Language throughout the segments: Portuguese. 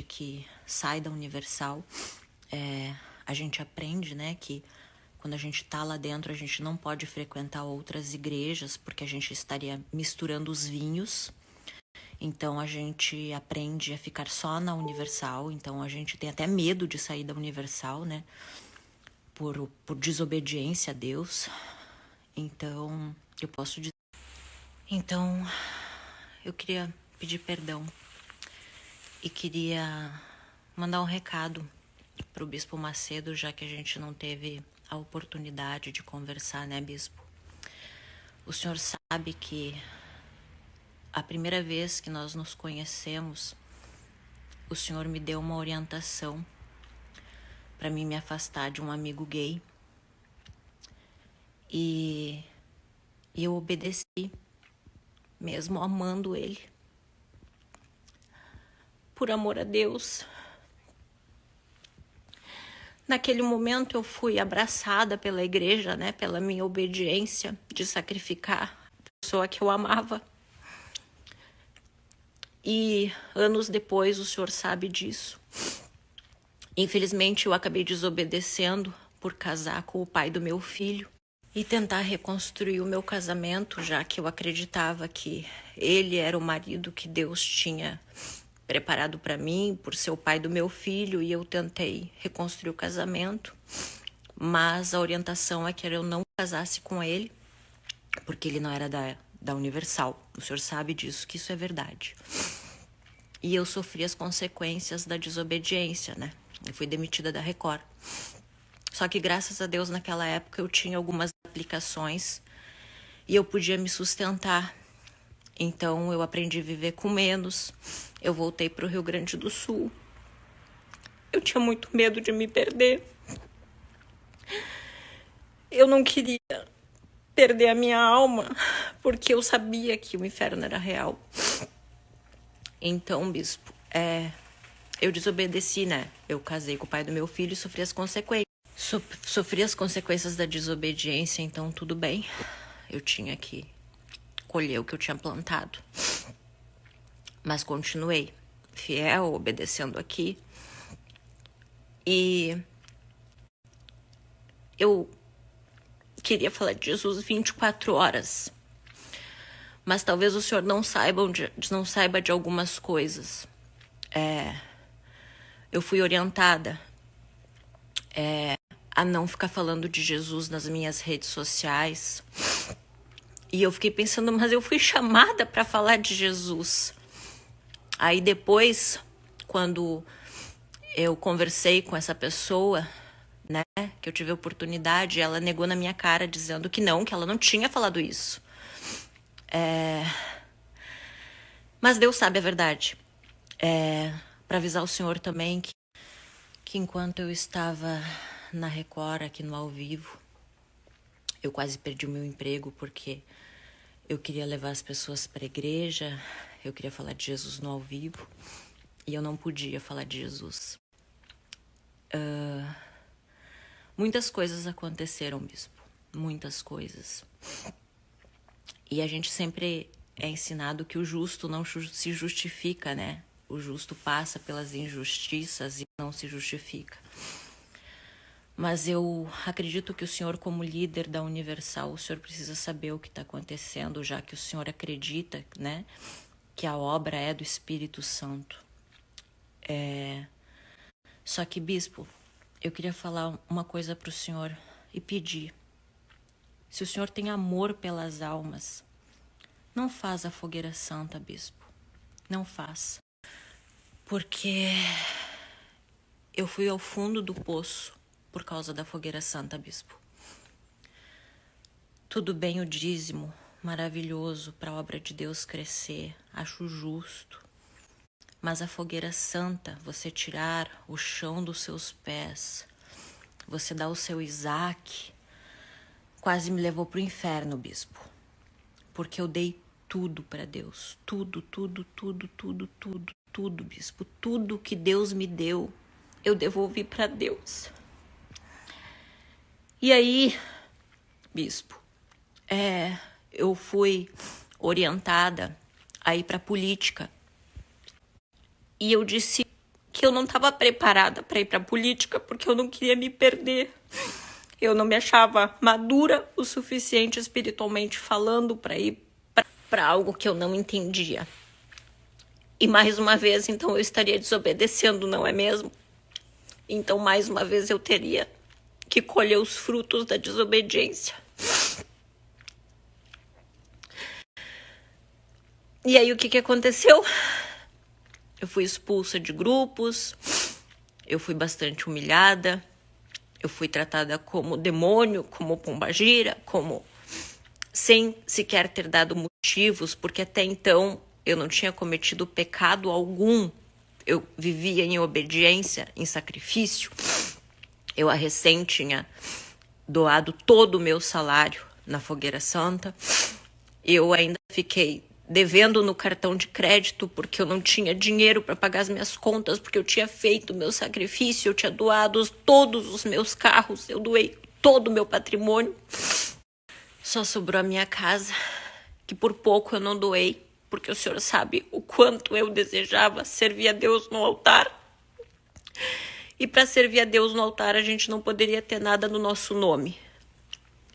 que sai da Universal, a gente aprende, né, que quando a gente tá lá dentro, a gente não pode frequentar outras igrejas, porque a gente estaria misturando os vinhos. Então, a gente aprende a ficar só na Universal. Então, a gente tem até medo de sair da Universal, né, por desobediência a Deus. Então, eu posso dizer. Então, eu queria pedir perdão e queria mandar um recado para o Bispo Macedo, já que a gente não teve a oportunidade de conversar, né, Bispo? O senhor sabe que a primeira vez que nós nos conhecemos, o senhor me deu uma orientação para mim me afastar de um amigo gay. E eu obedeci, mesmo amando ele. Por amor a Deus. Naquele momento eu fui abraçada pela igreja, né, pela minha obediência de sacrificar a pessoa que eu amava. E anos depois, o senhor sabe disso. Infelizmente, eu acabei desobedecendo por casar com o pai do meu filho e tentar reconstruir o meu casamento, já que eu acreditava que ele era o marido que Deus tinha preparado para mim, por ser o pai do meu filho, e eu tentei reconstruir o casamento, mas a orientação é que eu não casasse com ele, porque ele não era da Universal. O senhor sabe disso, que isso é verdade. E eu sofri as consequências da desobediência, né? Eu fui demitida da Record. Só que graças a Deus naquela época eu tinha algumas aplicações e eu podia me sustentar. Então eu aprendi a viver com menos. Eu voltei para o Rio Grande do Sul. Eu tinha muito medo de me perder. Eu não queria perder a minha alma, porque eu sabia que o inferno era real. Então, Bispo, eu desobedeci, né? Eu casei com o pai do meu filho e sofri as consequências. Sofri as consequências da desobediência, então tudo bem. Eu tinha que colher o que eu tinha plantado. Mas continuei fiel, obedecendo aqui. E eu queria falar de Jesus 24 horas. Mas talvez o senhor não saiba de algumas coisas. Eu fui orientada a não ficar falando de Jesus nas minhas redes sociais. E eu fiquei pensando, mas eu fui chamada para falar de Jesus. Aí depois, quando eu conversei com essa pessoa, né, que eu tive a oportunidade, ela negou na minha cara, dizendo que ela não tinha falado isso. Mas Deus sabe a verdade. Para avisar o senhor também que enquanto eu estava na Record, aqui no Ao Vivo, eu quase perdi o meu emprego porque eu queria levar as pessoas para a igreja, eu queria falar de Jesus no Ao Vivo e eu não podia falar de Jesus. Muitas coisas aconteceram, Bispo. Muitas coisas. E a gente sempre é ensinado que o justo não se justifica, né? O justo passa pelas injustiças e não se justifica. Mas eu acredito que o senhor, como líder da Universal, o senhor precisa saber o que está acontecendo, já que o senhor acredita, né, que a obra é do Espírito Santo. Só que, Bispo, eu queria falar uma coisa para o senhor e pedir. Se o senhor tem amor pelas almas, não faz a fogueira santa, Bispo. Não faz. Porque eu fui ao fundo do poço por causa da fogueira santa, Bispo. Tudo bem o dízimo, maravilhoso para a obra de Deus crescer, acho justo. Mas a fogueira santa, você tirar o chão dos seus pés, você dar o seu Isaac, quase me levou para o inferno, Bispo. Porque eu dei tudo para Deus. Tudo, Bispo. Tudo que Deus me deu, eu devolvi para Deus. E aí, Bispo, eu fui orientada a ir para a política. E eu disse que eu não estava preparada para ir para a política porque eu não queria me perder. Eu não me achava madura o suficiente espiritualmente falando para ir para algo que eu não entendia. E mais uma vez, então, eu estaria desobedecendo, não é mesmo? Então, mais uma vez, eu teria que colher os frutos da desobediência. E aí, o que aconteceu? Eu fui expulsa de grupos, eu fui bastante humilhada, eu fui tratada como demônio, como pombagira, como sem sequer ter dado motivos, porque até então eu não tinha cometido pecado algum. Eu vivia em obediência, em sacrifício. Eu a recém tinha doado todo o meu salário na Fogueira Santa. Eu ainda fiquei devendo no cartão de crédito porque eu não tinha dinheiro para pagar as minhas contas, porque eu tinha feito o meu sacrifício, eu tinha doado todos os meus carros, eu doei todo o meu patrimônio. Só sobrou a minha casa, que por pouco eu não doei, porque o senhor sabe o quanto eu desejava servir a Deus no altar. E para servir a Deus no altar, a gente não poderia ter nada no nosso nome.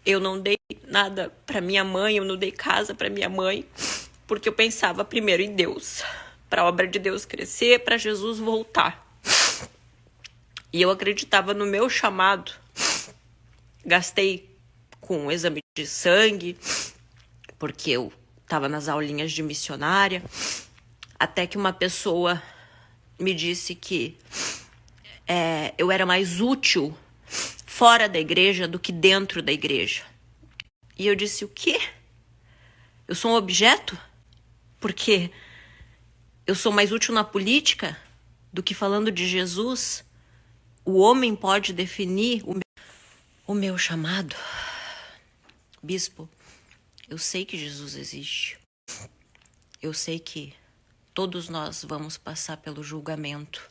Eu não dei nada para minha mãe, eu não dei casa para minha mãe, porque eu pensava primeiro em Deus, para a obra de Deus crescer, para Jesus voltar. E eu acreditava no meu chamado. Gastei com exame de sangue, porque eu estava nas aulinhas de missionária, até que uma pessoa me disse que eu era mais útil fora da igreja do que dentro da igreja. E eu disse, o quê? Eu sou um objeto? Porque eu sou mais útil na política do que falando de Jesus? O homem pode definir o meu chamado? Bispo, eu sei que Jesus existe. Eu sei que todos nós vamos passar pelo julgamento.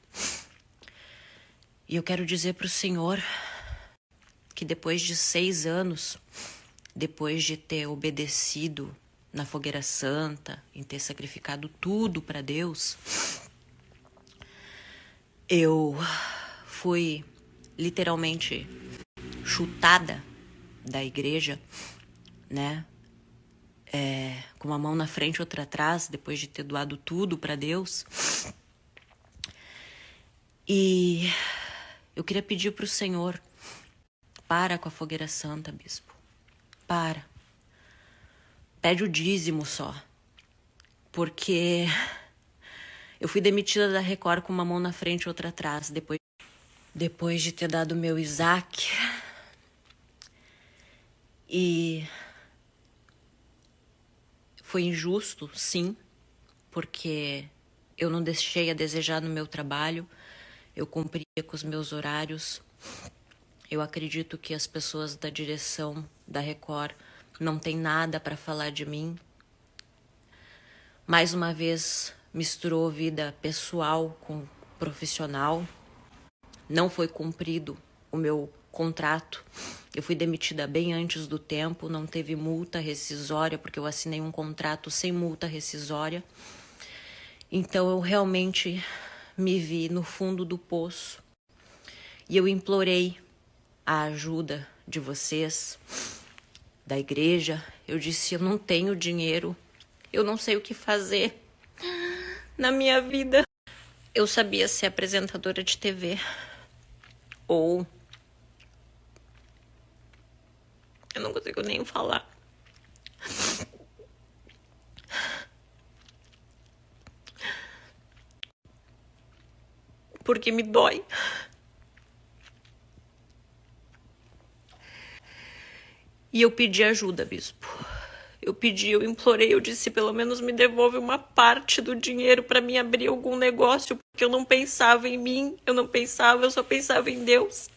E eu quero dizer para o Senhor que depois de 6 anos, depois de ter obedecido na Fogueira Santa, em ter sacrificado tudo para Deus, eu fui literalmente chutada da igreja, né? Com uma mão na frente e outra atrás, depois de ter doado tudo para Deus. E eu queria pedir para o Senhor, para com a Fogueira Santa, bispo. Para. Pede o dízimo só. Porque eu fui demitida da Record com uma mão na frente e outra atrás, depois de ter dado meu Isaac. E foi injusto, sim, porque eu não deixei a desejar no meu trabalho, eu cumpria com os meus horários. Eu acredito que as pessoas da direção da Record não têm nada para falar de mim. Mais uma vez, misturou vida pessoal com profissional. Não foi cumprido o meu contrato. Eu fui demitida bem antes do tempo, não teve multa rescisória, porque eu assinei um contrato sem multa rescisória. Então eu realmente me vi no fundo do poço. E eu implorei a ajuda de vocês, da igreja. Eu disse, eu não tenho dinheiro, eu não sei o que fazer na minha vida. Eu sabia ser apresentadora de TV, ou eu não consigo nem falar. Porque me dói. E eu pedi ajuda, bispo. Eu implorei, eu disse, pelo menos me devolve uma parte do dinheiro para mim abrir algum negócio, porque eu não pensava em mim, eu só pensava em Deus.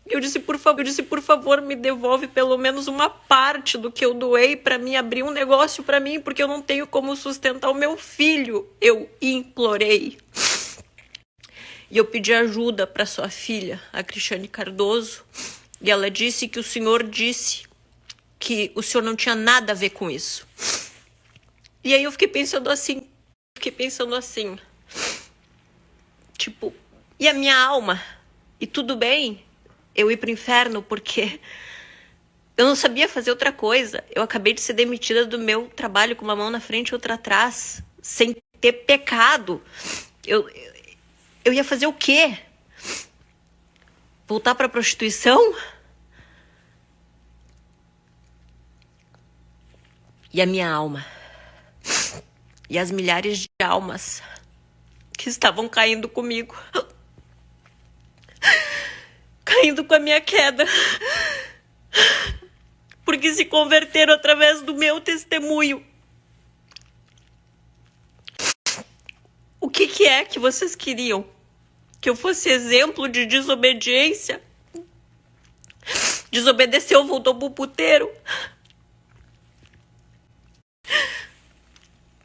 Eu disse, por favor, me devolve pelo menos uma parte do que eu doei para mim abrir um negócio para mim, porque eu não tenho como sustentar o meu filho. Eu implorei. E eu pedi ajuda para sua filha, a Cristiane Cardoso, e ela disse que o senhor disse que o senhor não tinha nada a ver com isso. E aí eu fiquei pensando assim, tipo, e a minha alma? E tudo bem eu ir pro inferno porque eu não sabia fazer outra coisa. Eu acabei de ser demitida do meu trabalho com uma mão na frente e outra atrás, sem ter pecado. Eu ia fazer o quê? Voltar pra prostituição? E a minha alma? E as milhares de almas que estavam caindo comigo? Caindo com a minha queda. Porque se converteram através do meu testemunho. O que é que vocês queriam? Que eu fosse exemplo de desobediência? Desobedeceu, voltou pro puteiro.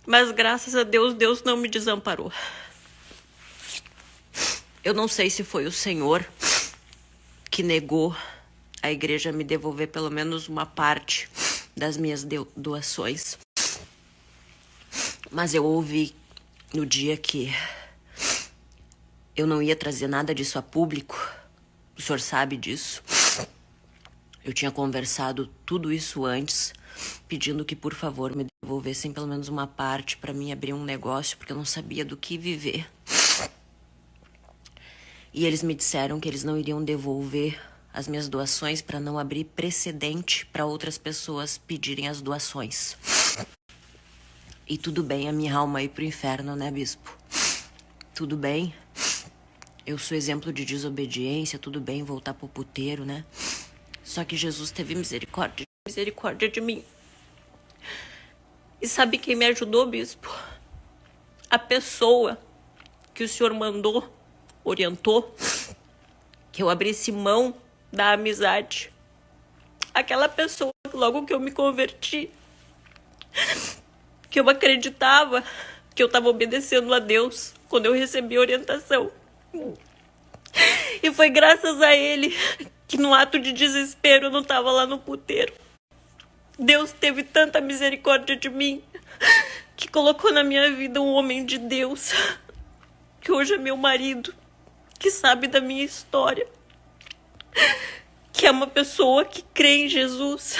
Mas graças a Deus, Deus não me desamparou. Eu não sei se foi o Senhor que negou a igreja me devolver pelo menos uma parte das minhas doações. Mas eu ouvi no dia que eu não ia trazer nada disso a público. O senhor sabe disso. Eu tinha conversado tudo isso antes, pedindo que, por favor, me devolvessem pelo menos uma parte para mim abrir um negócio, porque eu não sabia do que viver. E eles me disseram que eles não iriam devolver as minhas doações para não abrir precedente para outras pessoas pedirem as doações. E tudo bem a minha alma ir pro inferno, né, bispo? Tudo bem. Eu sou exemplo de desobediência, tudo bem voltar pro puteiro, né? Só que Jesus teve misericórdia de mim. E sabe quem me ajudou, bispo? A pessoa que o senhor mandou, orientou, que eu abrisse mão da amizade. Aquela pessoa que logo que eu me converti, que eu acreditava que eu estava obedecendo a Deus quando eu recebi orientação. E foi graças a ele que no ato de desespero eu não estava lá no puteiro. Deus teve tanta misericórdia de mim que colocou na minha vida um homem de Deus, que hoje é meu marido, que sabe da minha história, que é uma pessoa que crê em Jesus.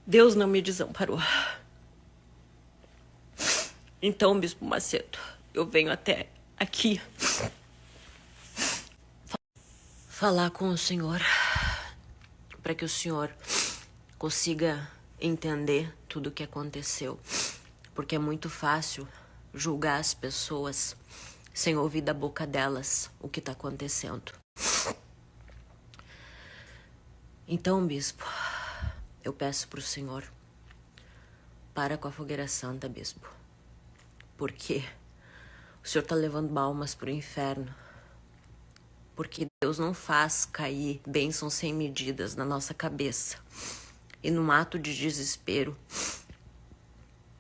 Deus não me desamparou. Então, Bispo Macedo, eu venho até aqui falar com o senhor para que o senhor consiga entender tudo o que aconteceu, porque é muito fácil julgar as pessoas sem ouvir da boca delas o que está acontecendo. Então, bispo, eu peço pro senhor, para com a fogueira santa, bispo, porque o senhor tá levando almas pro inferno. Porque Deus não faz cair bênçãos sem medidas na nossa cabeça. E num ato de desespero,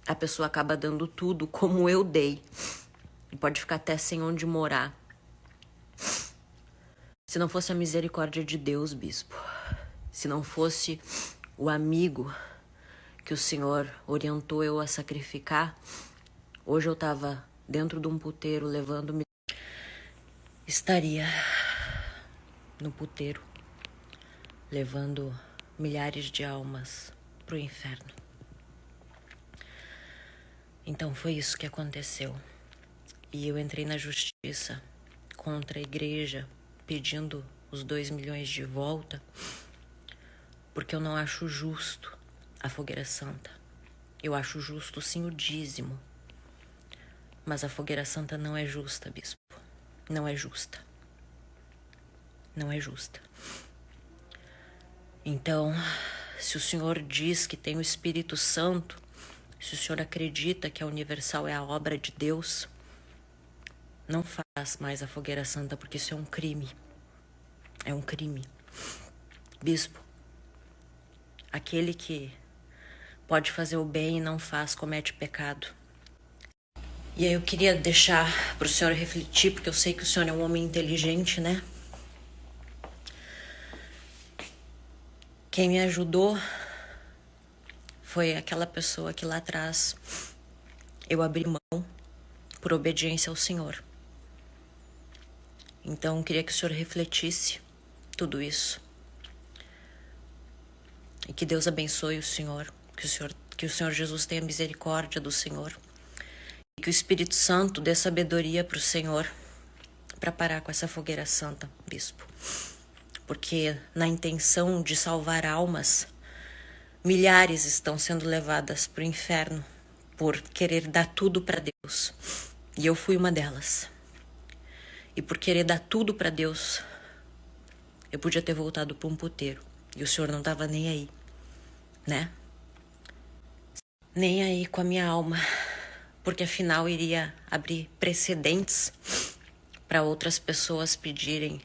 a pessoa acaba dando tudo como eu dei. E pode ficar até sem onde morar. Se não fosse a misericórdia de Deus, bispo, se não fosse o amigo que o senhor orientou eu a sacrificar, hoje eu tava dentro de um puteiro levando-me. Estaria no puteiro, levando milhares de almas pro inferno. Então foi isso que aconteceu. E eu entrei na justiça contra a igreja, pedindo os 2 milhões de volta, porque eu não acho justo a fogueira santa. Eu acho justo sim o dízimo, mas a fogueira santa não é justa, bispo. Não é justa. Não é justa. Então, se o senhor diz que tem o Espírito Santo, se o senhor acredita que a Universal é a obra de Deus, não faz mais a fogueira santa, porque isso é um crime. É um crime. Bispo, aquele que pode fazer o bem e não faz, comete pecado. E aí eu queria deixar para o senhor refletir, porque eu sei que o senhor é um homem inteligente, né? Quem me ajudou foi aquela pessoa que lá atrás eu abri mão por obediência ao Senhor. Então, queria que o Senhor refletisse tudo isso. E que Deus abençoe o Senhor, que o Senhor Jesus tenha misericórdia do Senhor. E que o Espírito Santo dê sabedoria para o Senhor para parar com essa fogueira santa, bispo. Porque na intenção de salvar almas, milhares estão sendo levadas para o inferno por querer dar tudo para Deus. E eu fui uma delas. E por querer dar tudo para Deus, eu podia ter voltado para um puteiro. E o Senhor não estava nem aí, né? Nem aí com a minha alma. Porque afinal iria abrir precedentes para outras pessoas pedirem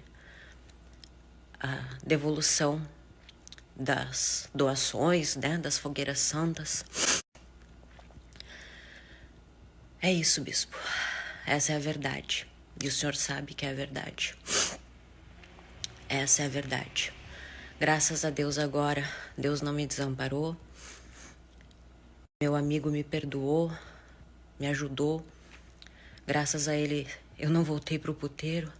a devolução das doações, né? Das fogueiras santas. É isso, bispo. Essa é a verdade. E o Senhor sabe que é a verdade. Essa é a verdade. Graças a Deus agora, Deus não me desamparou. Meu amigo me perdoou, me ajudou. Graças a ele, eu não voltei pro puteiro.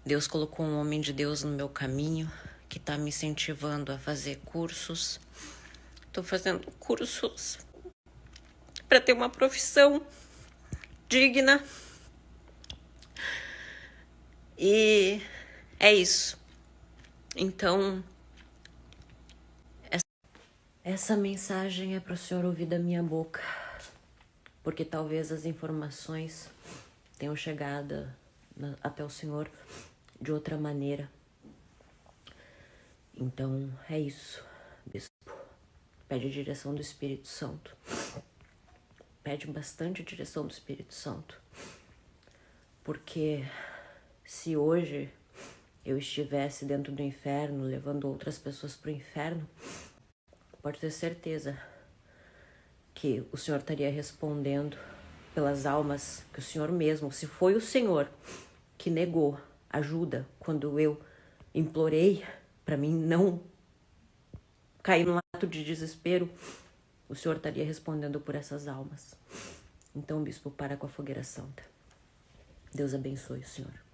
Deus colocou um homem de Deus no meu caminho, que tá me incentivando a fazer cursos. Tô fazendo cursos para ter uma profissão digna. E é isso. Então, essa mensagem é para o Senhor ouvir da minha boca, porque talvez as informações tenham chegado até o Senhor de outra maneira. Então, é isso, bispo. Pede a direção do Espírito Santo. Pede bastante a direção do Espírito Santo. Porque se hoje eu estivesse dentro do inferno, levando outras pessoas para o inferno, pode ter certeza que o Senhor estaria respondendo pelas almas que o Senhor mesmo, se foi o Senhor que negou ajuda quando eu implorei para mim não cair num ato de desespero, o Senhor estaria respondendo por essas almas. Então, bispo, para com a fogueira santa. Deus abençoe o Senhor.